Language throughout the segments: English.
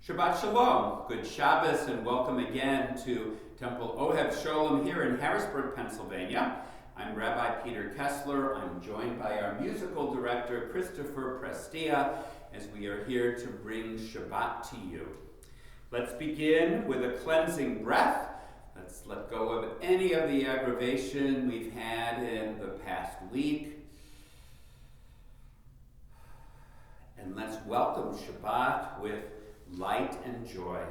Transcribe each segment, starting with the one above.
Shabbat Shalom, good Shabbos, and welcome again to Temple Ohev Sholem here in Harrisburg, Pennsylvania. I'm Rabbi Peter Kessler. I'm joined by our musical director, Christopher Prestia, as we are here to bring Shabbat to you. Let's begin with a cleansing breath. Let's let go of any of the aggravation we've had in the past week. And let's welcome Shabbat with light and joy.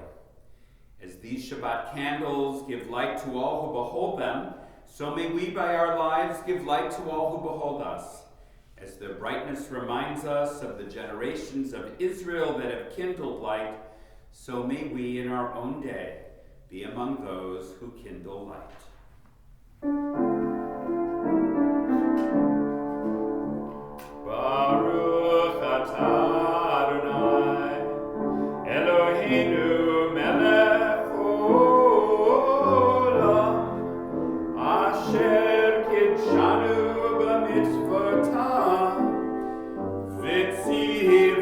As these Shabbat candles give light to all who behold them, so may we by our lives give light to all who behold us. As their brightness reminds us of the generations of Israel that have kindled light, so may we in our own day be among those who kindle light. Baruch atah Adonai, Eloheinu melech olam, asher kidshanu b'mitzvotav, v'tzivanu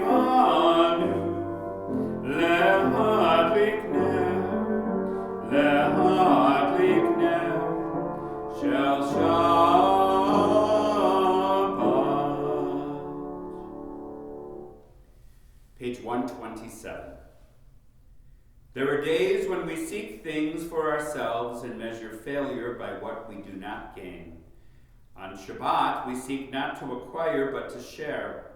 lehadlik ner shel Shabbat. Page 127. There are days when we seek things for ourselves and measure failure by what we do not gain. On Shabbat, we seek not to acquire but to share.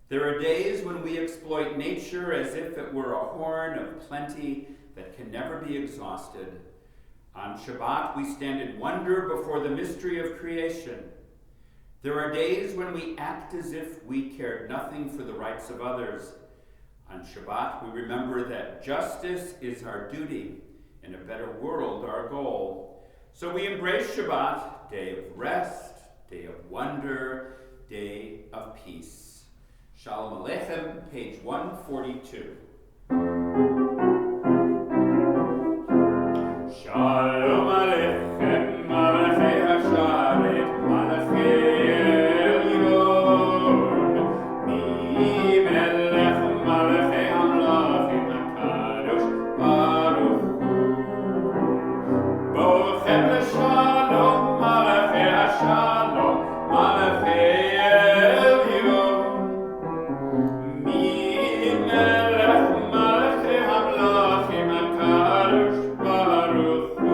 There are days when we exploit nature as if it were a horn of plenty that can never be exhausted. On Shabbat, we stand in wonder before the mystery of creation. There are days when we act as if we cared nothing for the rights of others. On Shabbat, we remember that justice is our duty and a better world our goal. So we embrace Shabbat, day of rest, day of wonder, day of peace. Shalom Aleichem, page 142. Shalom Aleichem, Malachei HaSharet, Malachei Elyon, Mi Melech Malachei Hamlachim HaKadosh Baruch Hu, Bochem L'Shalom, Malachei HaShalom, Malachei Elyon, Mi Melech Malachei Hamlachim HaKadosh Baruch Hu,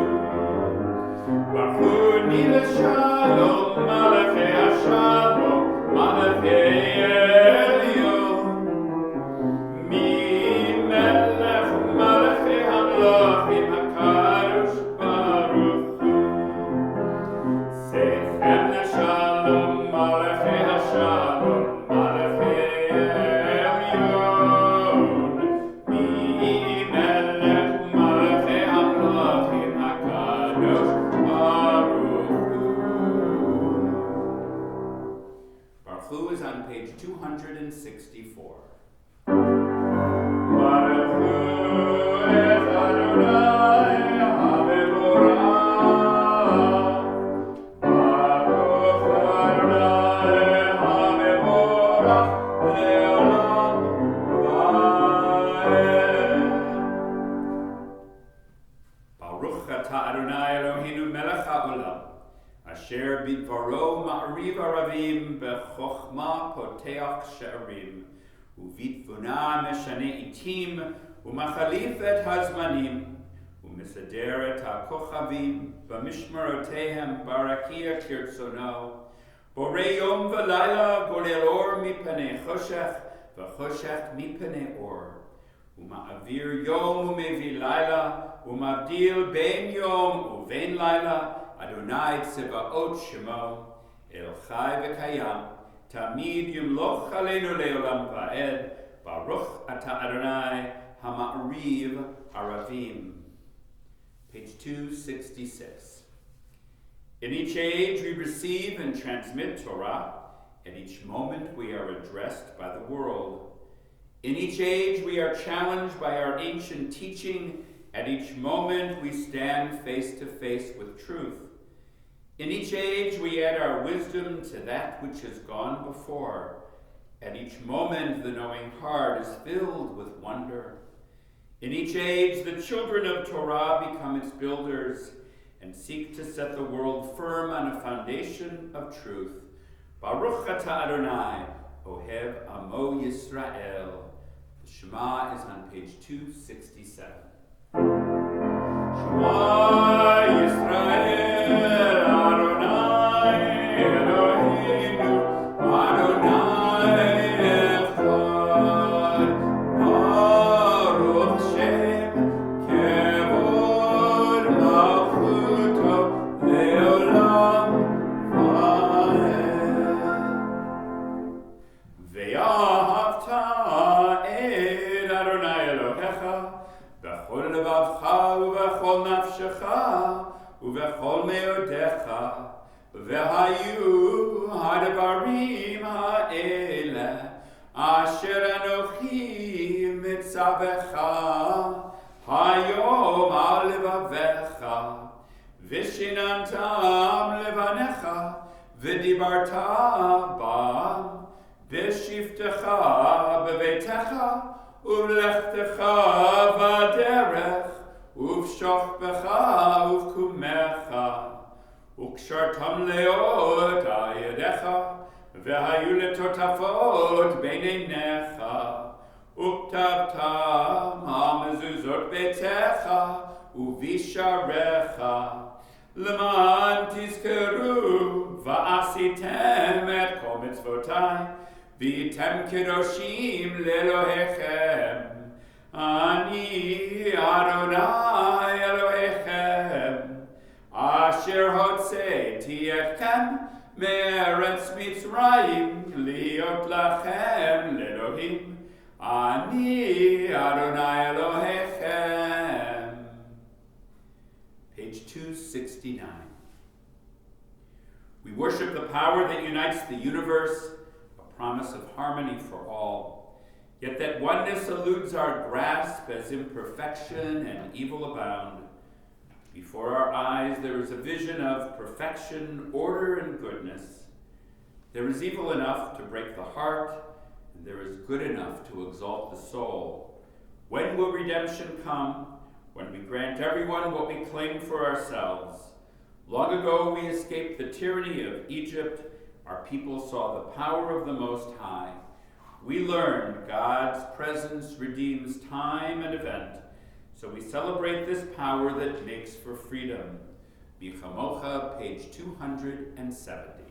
Bachuni L'Shalom, Malachei HaShalom, Malachei Elyon, Mi Melech Malachei Hamlachim HaKadosh Baruch Hu, Sechem L'Shalom, Malachei HaShalom, Malachei Elyon, Mi Melech Malachei Hamlachim HaKadosh Baruch Hu. Baruch Hu is on page 264. Baruch Hu et Adonai HaMevorach. Baruch Adonai HaMevorach le'olam va'ed. Baruch atah Adonai Eloheinu melech ha'olam, asher bidvaro ma'ariv aravim, bechokma poteach she'arim, uvitvuna meshane itim, umachalif et hazmanim, umisader et ha'kochavim, b'mishmarotehem barakia kirtzono, borei yom v'layla golel or mipenei choshech, v'choshech mipenei or, uma'avir yom umevi layla, umavdil ben yom uven layla, Adonai Tzevaot Shemo, El Chai V'Kayam, Tamid Yimloch Aleinu Le'olam Va'ed, Baruch Atah Adonai HaMa'ariv Aravim. Page 266. In each age we receive and transmit Torah. At each moment we are addressed by the world. In each age we are challenged by our ancient teaching. At each moment we stand face to face with truth. In each age we add our wisdom to that which has gone before. At each moment the knowing heart is filled with wonder. In each age, the children of Torah become its builders and seek to set the world firm on a foundation of truth. Baruch atah Adonai, Ohev Amo Yisrael. The Shema is on page 267. Shema Yisrael, Adonai Eloheinu, Adonai Echad, Baruch Shem, Kevod Malchuto, Leolam Vaed. Ve'ahavta et Adonai Elohecha, B'chol levavcha u'b'chol nafshecha u'b'chol meodecha v'hayu ha'devarim ha'ele asher anochi mitzavecha hayom al levavecha v'shinantam levanecha v'dibarta bam v'shiftecha b'veitecha Uvlechtecha v'derech, uv'shochbecha uv'kumecha, ukshartam leot ha'yedecha, v'hayu letotafot b'neinecha, uktavtam ha'mezuzot betecha, uv'isharecha, leman tizkeru v'asitem et kol mitzvotai, V'item kedoshim lelohechem, Ani Adonai Elohechem, Asher hotzeiti echem me'eretz Mitzrayim, liot lachem lelohim, Ani Adonai Elohechem. Page 269. We worship the power that unites the universe, promise of harmony for all. Yet that oneness eludes our grasp as imperfection and evil abound. Before our eyes there is a vision of perfection, order, and goodness. There is evil enough to break the heart, and there is good enough to exalt the soul. When will redemption come? When we grant everyone what we claim for ourselves. Long ago we escaped the tyranny of Egypt. Our people saw the power of the Most High. We learned God's presence redeems time and event, so we celebrate this power that makes for freedom. Bichamocha, page 270.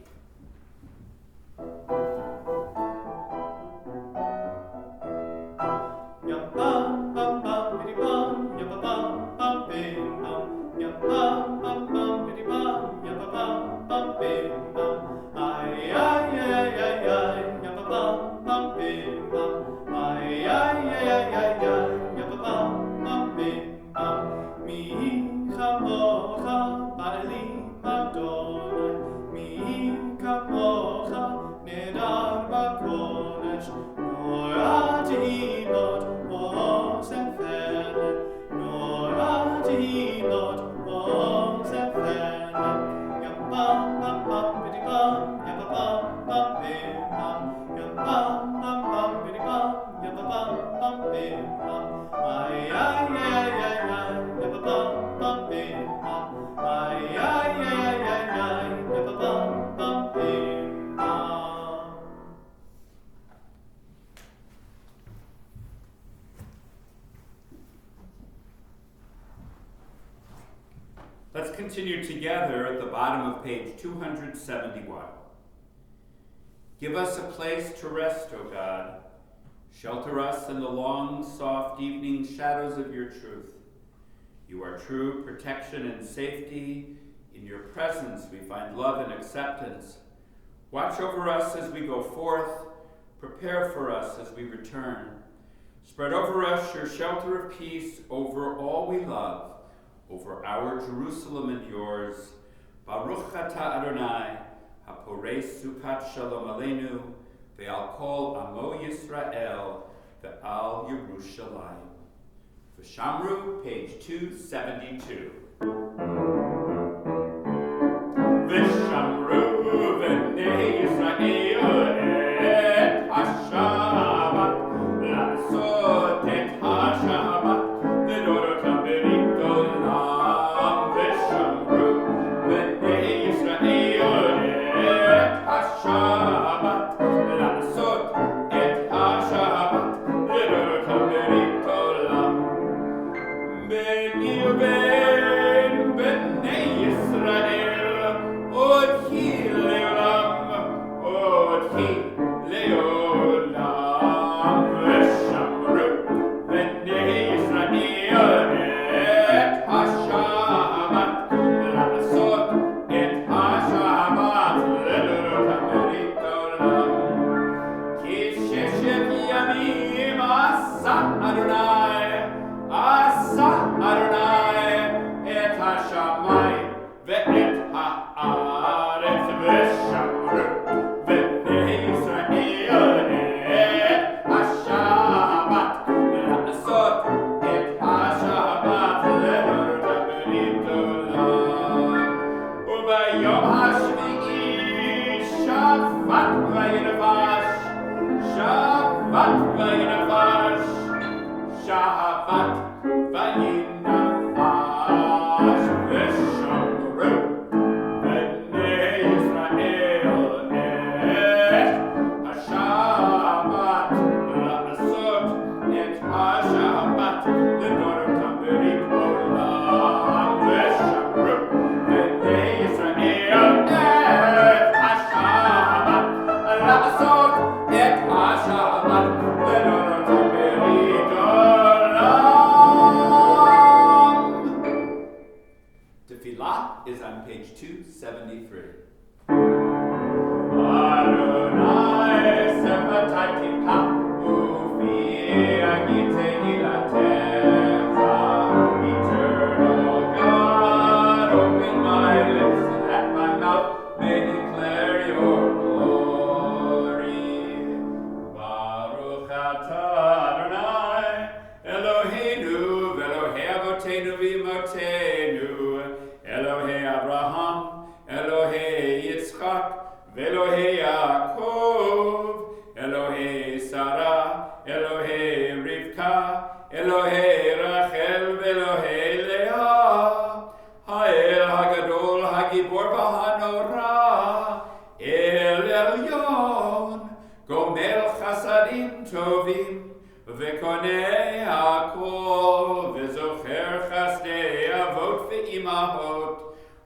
Let's continue together at the bottom of page 271. Give us a place to rest, O God. Shelter us in the long, soft evening shadows of your truth. You are true protection and safety. In your presence we find love and acceptance. Watch over us as we go forth. Prepare for us as we return. Spread over us your shelter of peace over all we love, over our Jerusalem and yours. Baruch atah Adonai, haporei sukat shalom aleinu, ve'al kol amo Yisrael, ve'al Yerushalayim. V'shamru, page 272. V'shamru v'nei Yisrael et ha-Shabbat, la'asot et ha-Shabbat Shabbat, vayinafash v'shamru, b'nei Yisrael et ha-Shabbat, la'asot et ha-Shabbat, l'nor tamberit olam v'shamru, b'nei Yisrael et ha-Shabbat, la'asot et ha-Shabbat, l'nor tamberit olam. Tefillah is on page 273. Adonai sevataytika ufi agiteni latecha. Eternal God, open my lips that my mouth may declare your glory. Baruch atah Adonai Eloheinu v'Elohei avoteinu v'imotenu, Elohei Abraham, Elohei Yitzchak, v'Elohei Yaakov, Elohei Sarah, Elohei Rivka, Elohei Rachel, v'Elohei Leah, Ha'el Hagadol, Hagibor v'Hanora, El Elyon, Gomel Chasadim Tovim, v'Konei Hakol, v'Zocher Chasdei Avot v'Imahot,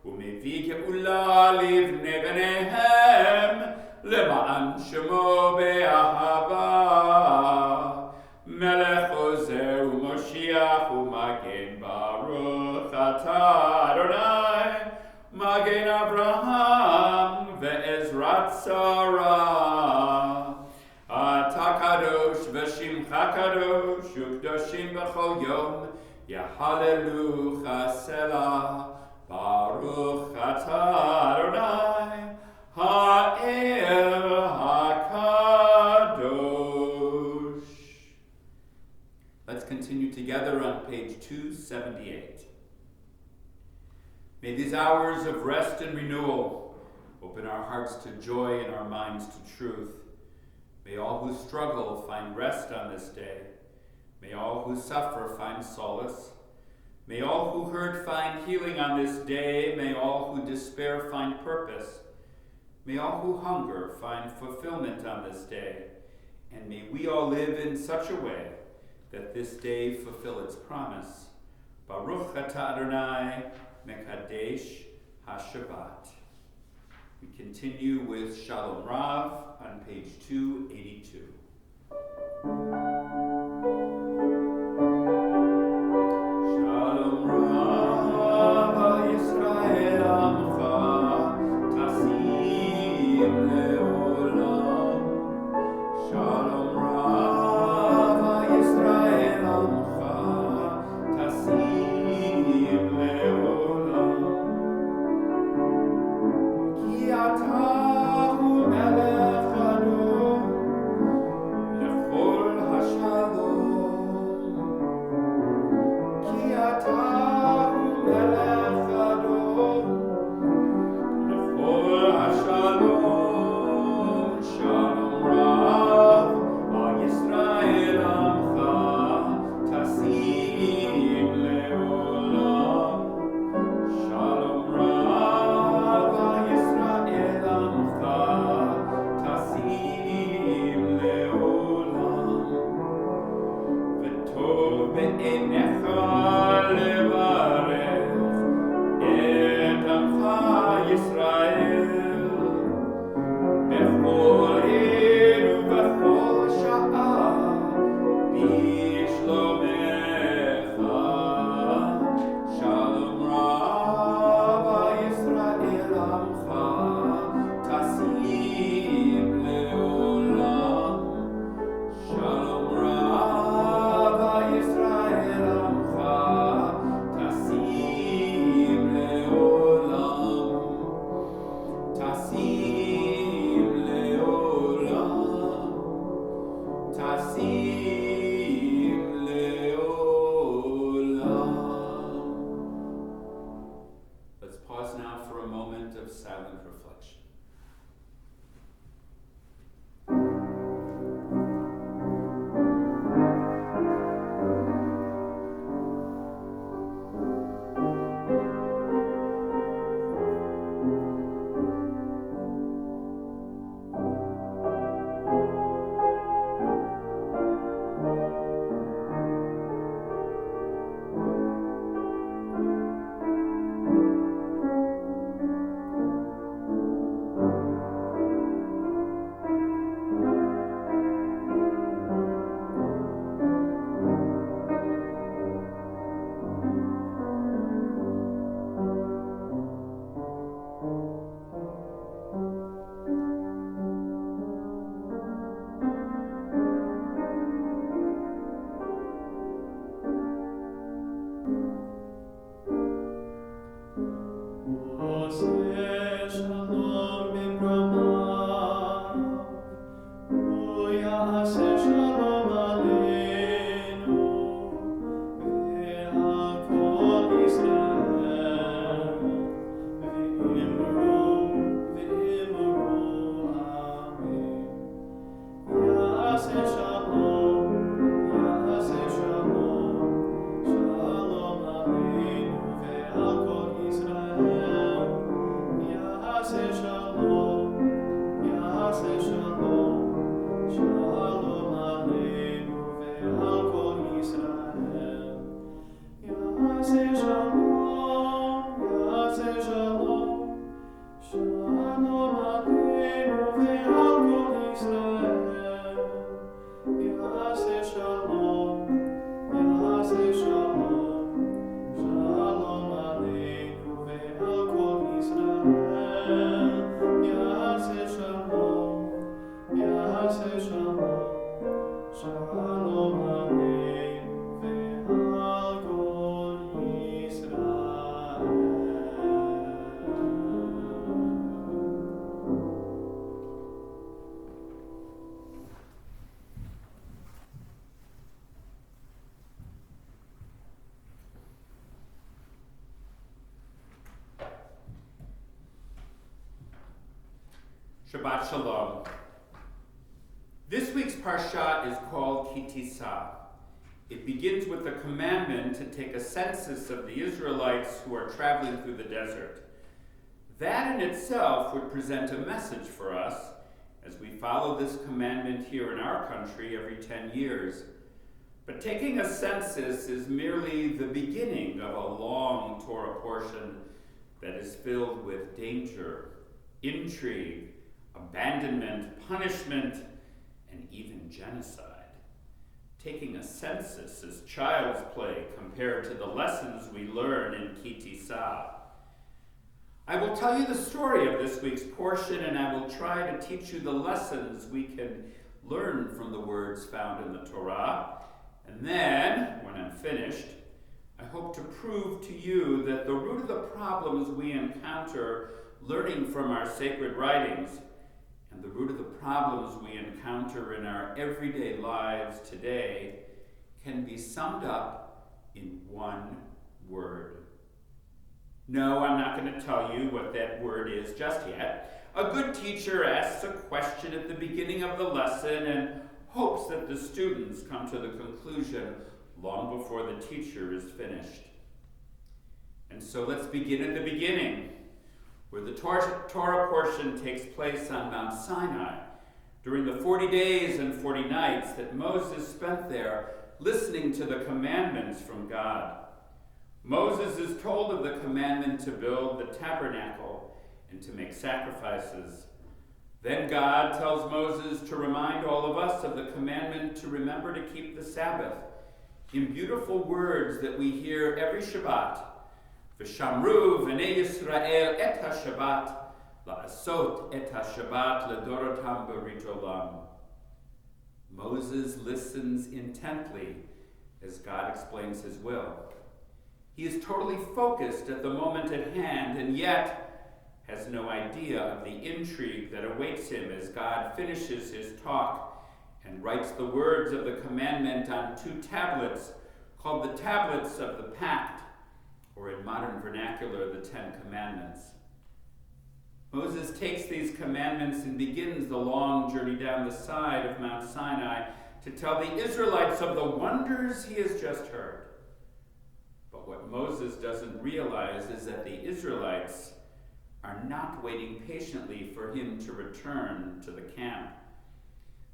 ומביא גאולה לבני בניהם, למען שמו באהבה. מלך עוזר ומושיח ומגן, ברוך אתה אדוני, מגן אברהם ועזרת שרה. אתה קדוש ושמך קדוש, וקדושים בכל יום, יהללוך סלה. Baruch atah Adonai ha'el hakadosh. Let's continue together on page 278. May these hours of rest and renewal open our hearts to joy and our minds to truth. May all who struggle find rest on this day. May all who suffer find solace. May all who hurt find healing on this day. May all who despair find purpose. May all who hunger find fulfillment on this day. And may we all live in such a way that this day fulfill its promise. Baruch atah Adonai mekadesh ha-Shabbat. We continue with Shalom Rav on page 282. Shalom Rav Yisrael Amcha Shabbat Shalom. This week's parsha is called Ki Tisa. It begins with the commandment to take a census of the Israelites who are traveling through the desert. That in itself would present a message for us as we follow this commandment here in our country every 10 years. But taking a census is merely the beginning of a long Torah portion that is filled with danger, intrigue, abandonment, punishment, and even genocide. Taking a census is child's play compared to the lessons we learn in Ki Tisa. I will tell you the story of this week's portion, and I will try to teach you the lessons we can learn from the words found in the Torah. And then, when I'm finished, I hope to prove to you that the root of the problems we encounter learning from our sacred writings and the root of the problems we encounter in our everyday lives today can be summed up in one word. No, I'm not going to tell you what that word is just yet. A good teacher asks a question at the beginning of the lesson and hopes that the students come to the conclusion long before the teacher is finished. And so let's begin at the beginning, where the Torah portion takes place on Mount Sinai during the 40 days and 40 nights that Moses spent there listening to the commandments from God. Moses is told of the commandment to build the tabernacle and to make sacrifices. Then God tells Moses to remind all of us of the commandment to remember to keep the Sabbath in beautiful words that we hear every Shabbat. V'shamru v'nei Yisrael et ha-Shabbat la'asot et ha-Shabbat ledorotam berit olam. Moses listens intently as God explains his will. He is totally focused at the moment at hand and yet has no idea of the intrigue that awaits him as God finishes his talk and writes the words of the commandment on 2 tablets called the tablets of the pact, or in modern vernacular, the 10 Commandments. Moses takes these commandments and begins the long journey down the side of Mount Sinai to tell the Israelites of the wonders he has just heard. But what Moses doesn't realize is that the Israelites are not waiting patiently for him to return to the camp.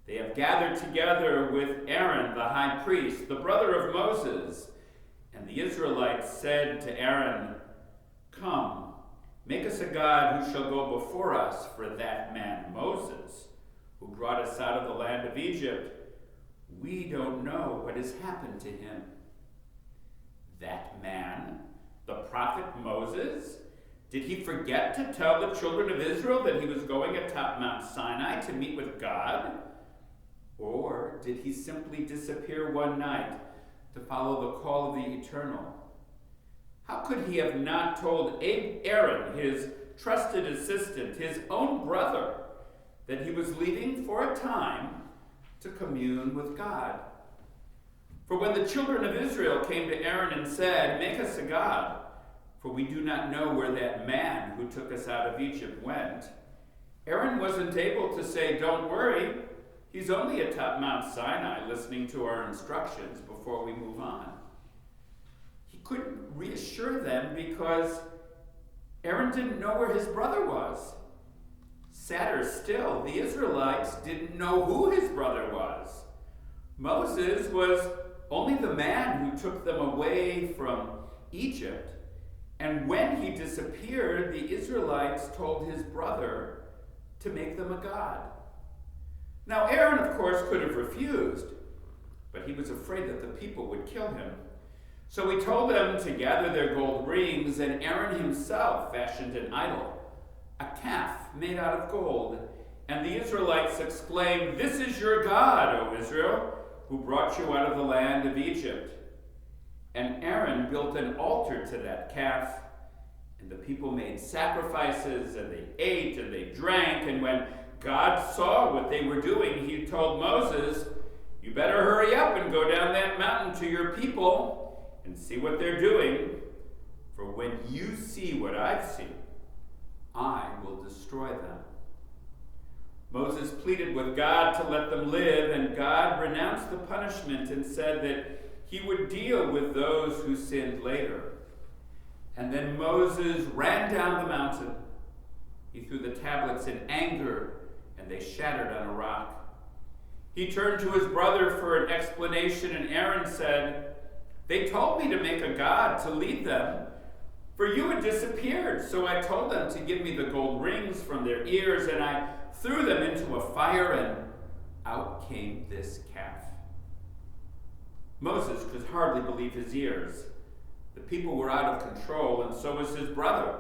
They have gathered together with Aaron, the high priest, the brother of Moses, and the Israelites said to Aaron, "Come, make us a god who shall go before us, for that man Moses, who brought us out of the land of Egypt, we don't know what has happened to him." That man, the prophet Moses, did he forget to tell the children of Israel that he was going atop Mount Sinai to meet with God? Or did he simply disappear one night to follow the call of the Eternal? How could he have not told Aaron, his trusted assistant, his own brother, that he was leaving for a time to commune with God? For when the children of Israel came to Aaron and said, "Make us a god, for we do not know where that man who took us out of Egypt went," Aaron wasn't able to say, "Don't worry, he's only atop Mount Sinai listening to our instructions before we move on." He couldn't reassure them because Aaron didn't know where his brother was. Sadder still, the Israelites didn't know who his brother was. Moses was only the man who took them away from Egypt. And when he disappeared, the Israelites told his brother to make them a god. Now Aaron, of course, could have refused, but he was afraid that the people would kill him. So he told them to gather their gold rings, and Aaron himself fashioned an idol, a calf made out of gold. And the Israelites exclaimed, "This is your God, O Israel, who brought you out of the land of Egypt." And Aaron built an altar to that calf, and the people made sacrifices, and they ate and they drank, and when God saw what they were doing, he told Moses, "You better hurry up and go down that mountain to your people and see what they're doing, for when you see what I've seen, I will destroy them." Moses pleaded with God to let them live, and God renounced the punishment and said that he would deal with those who sinned later. And then Moses ran down the mountain. He threw the tablets in anger, and they shattered on a rock. He turned to his brother for an explanation, and Aaron said, "They told me to make a god to lead them, for you had disappeared. So I told them to give me the gold rings from their ears, and I threw them into a fire, and out came this calf." Moses could hardly believe his ears. The people were out of control, and so was his brother,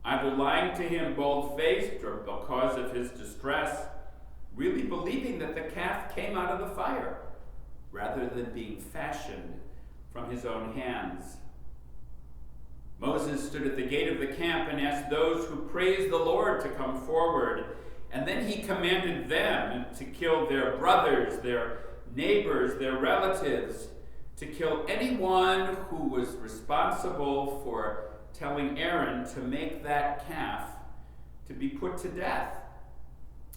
either lying to him bold-faced or because of his distress, really believing that the calf came out of the fire, rather than being fashioned from his own hands. Moses stood at the gate of the camp and asked those who praised the Lord to come forward, and then he commanded them to kill their brothers, their neighbors, their relatives, to kill anyone who was responsible for telling Aaron to make that calf, to be put to death.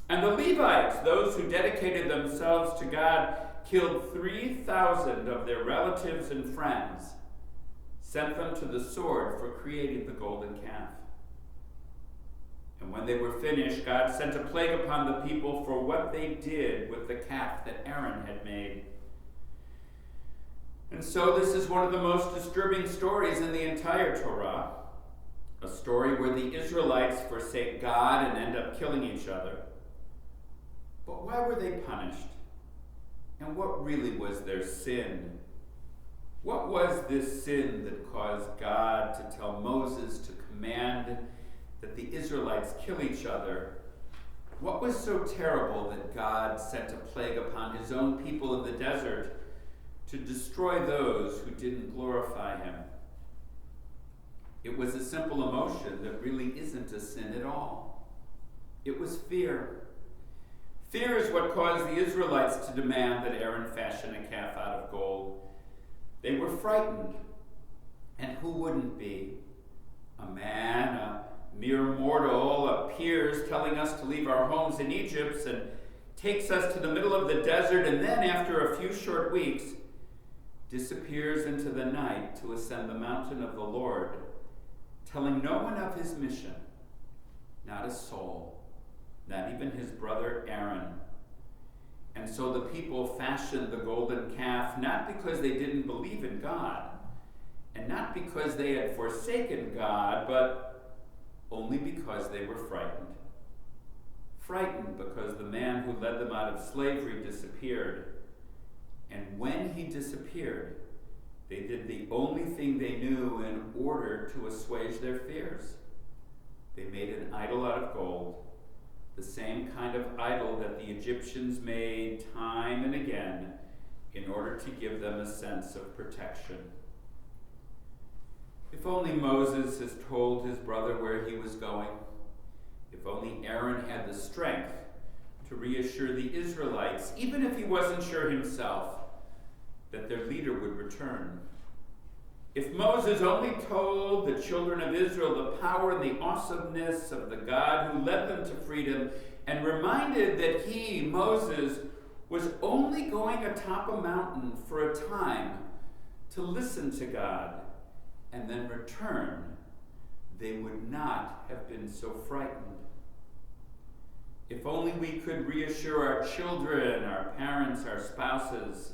And the Levites, those who dedicated themselves to God, killed 3,000 of their relatives and friends, sent them to the sword for creating the golden calf. And when they were finished, God sent a plague upon the people for what they did with the calf that Aaron had made. And so this is one of the most disturbing stories in the entire Torah, a story where the Israelites forsake God and end up killing each other. But why were they punished? And what really was their sin? What was this sin that caused God to tell Moses to command that the Israelites kill each other? What was so terrible that God sent a plague upon his own people in the desert to destroy those who didn't glorify him? It was a simple emotion that really isn't a sin at all. It was fear. Fear is what caused the Israelites to demand that Aaron fashion a calf out of gold. They were frightened. And who wouldn't be? A man, a mere mortal, appears telling us to leave our homes in Egypt and takes us to the middle of the desert, and then after a few short weeks, disappears into the night to ascend the mountain of the Lord, telling no one of his mission, not a soul, not even his brother Aaron. And so the people fashioned the golden calf, not because they didn't believe in God, and not because they had forsaken God, but only because they were frightened. Frightened because the man who led them out of slavery disappeared. And when he disappeared, they did the only thing they knew in order to assuage their fears. They made an idol out of gold, the same kind of idol that the Egyptians made time and again in order to give them a sense of protection. If only Moses has told his brother where he was going. If only Aaron had the strength to reassure the Israelites, even if he wasn't sure himself, that their leader would return. If Moses only told the children of Israel the power and the awesomeness of the God who led them to freedom, and reminded that he, Moses, was only going atop a mountain for a time to listen to God and then return, they would not have been so frightened. If only we could reassure our children, our parents, our spouses,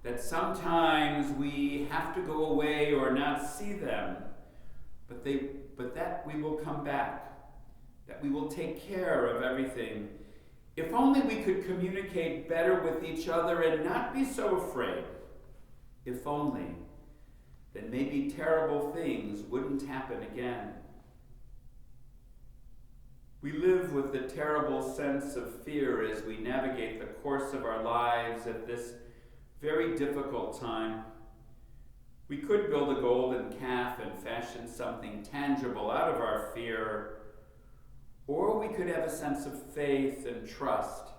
that sometimes we have to go away or not see them, but that we will come back, that we will take care of everything. If only we could communicate better with each other and not be so afraid. If only, then maybe terrible things wouldn't happen again. We live with the terrible sense of fear as we navigate the course of our lives at this very difficult time. We could build a golden calf and fashion something tangible out of our fear, or we could have a sense of faith and trust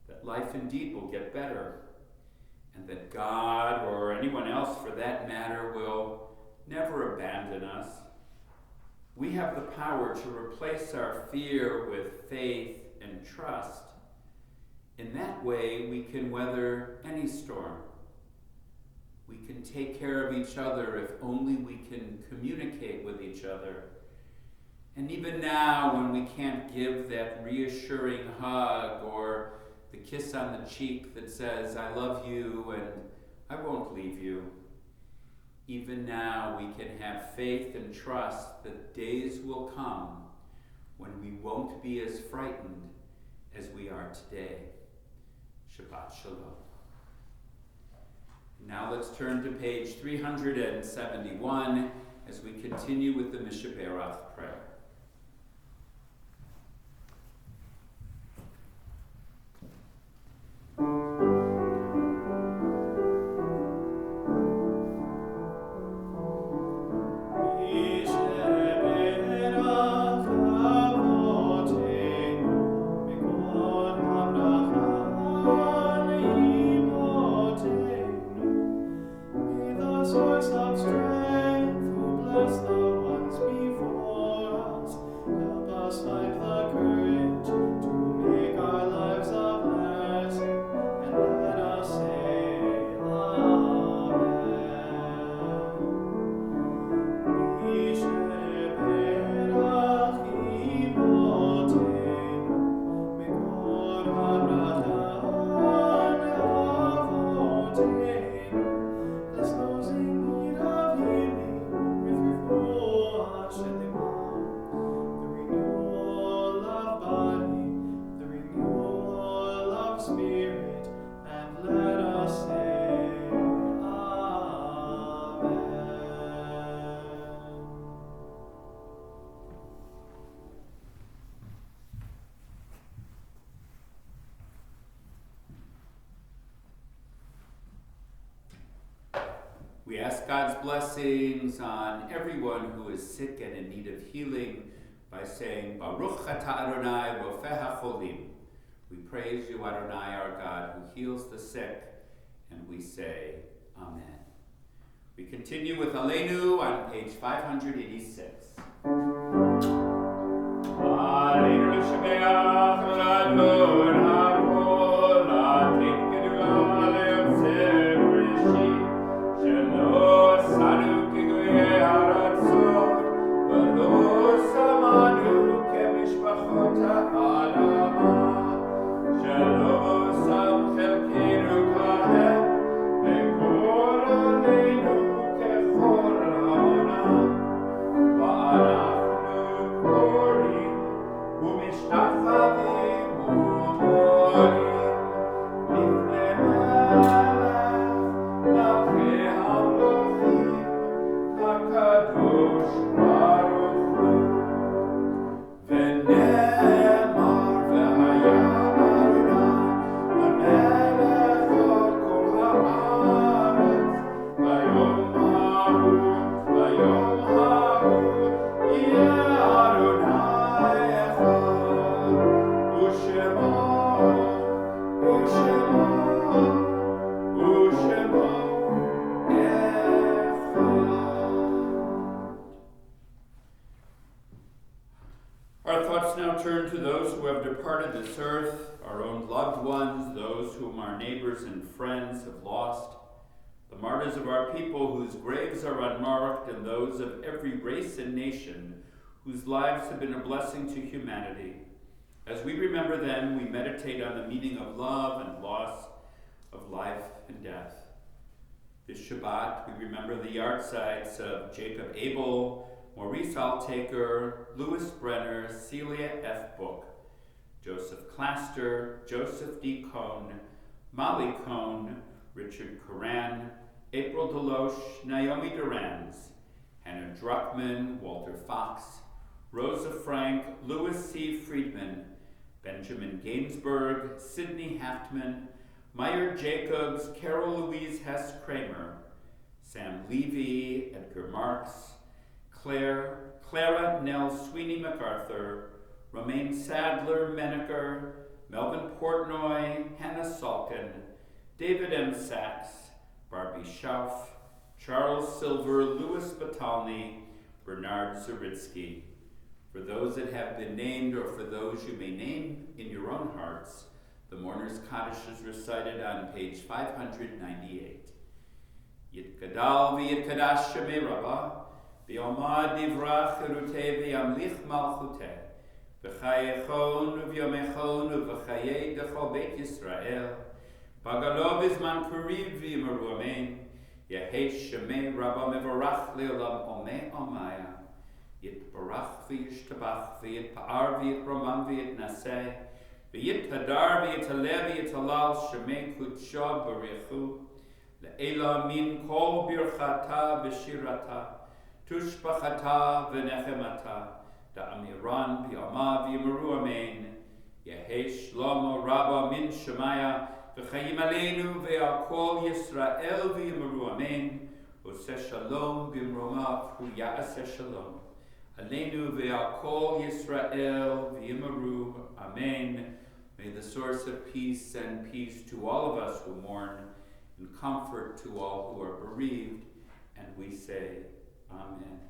that life indeed will get better, and that God, or anyone else for that matter, will never abandon us. We have the power to replace our fear with faith and trust, in that way we can weather any storm. We can take care of each other if only we can communicate with each other. And even now, when we can't give that reassuring hug or the kiss on the cheek that says, I love you and I won't leave you, even now we can have faith and trust that days will come when we won't be as frightened as we are today. Shabbat Shalom. Now let's turn to page 371 as we continue with the Mishaberach prayer. We ask God's blessings on everyone who is sick and in need of healing by saying, Baruch Ata Adonai Rofeh HaCholim. We praise you, Adonai, our God, who heals the sick, and we say, Amen. We continue with Aleinu on page 586. Aleinu l'shabeach l'adon ha'kol ha'tik kedula le'yotzer rishit shelo sanu k'goyei ha'ratzot v'lo samanu k'mishpachot ha'adama shelo sam chelkenu kahem v'kol aleinu k'chol ha'onam v'anachnu korim u'mishtachavim u'morim lifnei melech malchei hamlochim hakadosh baruch hu v'ne'emar v'haya Adonai hamelech al kol ha'aretz v'yom ha'hu yeh Adonai echad u'shemo echad. Our thoughts now turn to those who have departed this earth, our own loved ones, those whom our neighbors and friends have lost, the martyrs of our people whose graves are unmarked, and those of every race and nation whose lives have been a blessing to humanity. As we remember them, we meditate on the meaning of love and loss, of life and death. This Shabbat, we remember the yahrzeits of Jacob Abel, Maurice Altaker, Louis Brenner, Celia F. Book, Joseph Claster, Joseph D. Cohn, Molly Cohn, Richard Coran, April Deloche, Naomi Durans, Hannah Druckman, Walter Fox, Rosa Frank, Louis C. Friedman, Benjamin Gainsbourg, Sidney Haftman, Meyer Jacobs, Carol Louise Hess Kramer, Sam Levy, Edgar Marks, Clara Nell Sweeney MacArthur, Romaine Sadler Menaker, Melvin Portnoy, Hannah Salkin, David M. Sachs, Barbie Schauf, Charles Silver, Louis Batalny, Bernard Zaritsky, For those that have been named, or for those you may name in your own hearts, the Mourner's Kaddish is recited on page 598. Yitkadal v'yitkadash shemei Rabbah, v'yomad divrach cheruteh v'yamlich malchuteh, v'chayechon v'yomechon v'chayei dechol beit Yisrael, Bagalov izman kuriv v'yimaru amen, Yehesh shemei Rabbah mevorach le'olam omeh omaya, Yitbarach v'yishtabach v'yitpa'ar v'yitromam v'yitnaseh, v'yithadar v'yitaleh v'yitalal shemei kudsho b'richu, le'ela min kol birchata v'shirata, tushbachata v'nechemata, da'amiran v'yama v'yimaru amen, Yehesh shlomo Rabbah min shemaya, v'chayim aleinu v'yakol Yisrael v'yimaru amen, Oseh shalom b'imromav hu ya'aseh shalom. Aleinu ve'akol Yisrael v'yimaru, amen. May the source of peace send peace to all of us who mourn, and comfort to all who are bereaved, and we say, amen.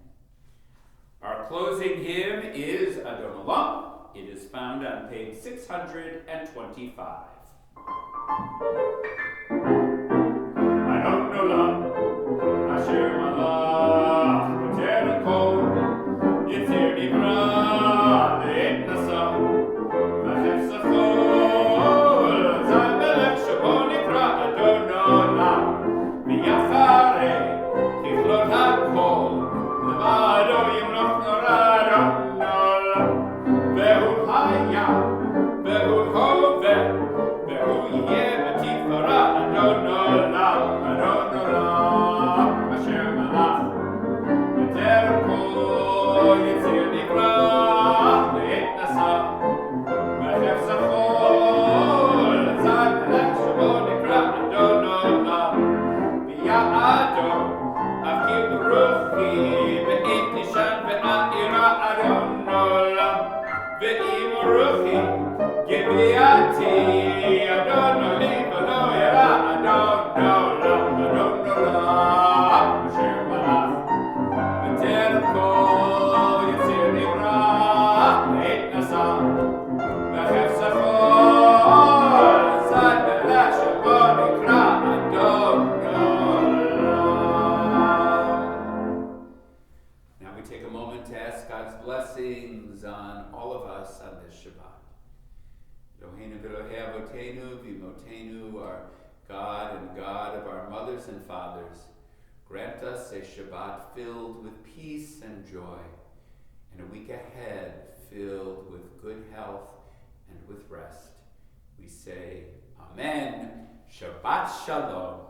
Our closing hymn is Adon Olam. It is found on page 625. Adon Olam, Asher Malach, B'Jericho, Yitzir Nivra, Le'etnasa, V'chefzachol, Zamelech Shabo Nikra Adon Olam, V'yachare, Tichlot HaKol, Levado Yimloch Nora Adon Olam, Ve'hu Haya, Ve'hu Hoveh, Ve'hu Yeh B'Tifara Adon Olam, Adon Olam, Asher Malach, B'Jericho, Yitzir Nivra, Le'etnasa, V'chefzachol, Zamelech Shabo Nikra Adon Olam, V'ya'ado, Avkir Beruchi, Ve'et Nishan Ve'a'ira Adon Olam, Ve'im Ruchi, Gibeati, Adon Olim, V'lo Yera Adon Olam, Adon Olam, Asher Malach, V'Jericho, Yitzir Nivra, Le'etnasa, V'chefzachol, Zamelech Shabo Nikra Adon Olam. Now we take a moment to ask God's blessings on all of us on this Shabbat. Eloheinu v'Elohei Avotenu v'Imotenu, our God and God of our mothers and fathers, grant us a Shabbat filled with peace and joy, and a week ahead filled with good health and with rest. We say, Amen. Shabbat Shalom.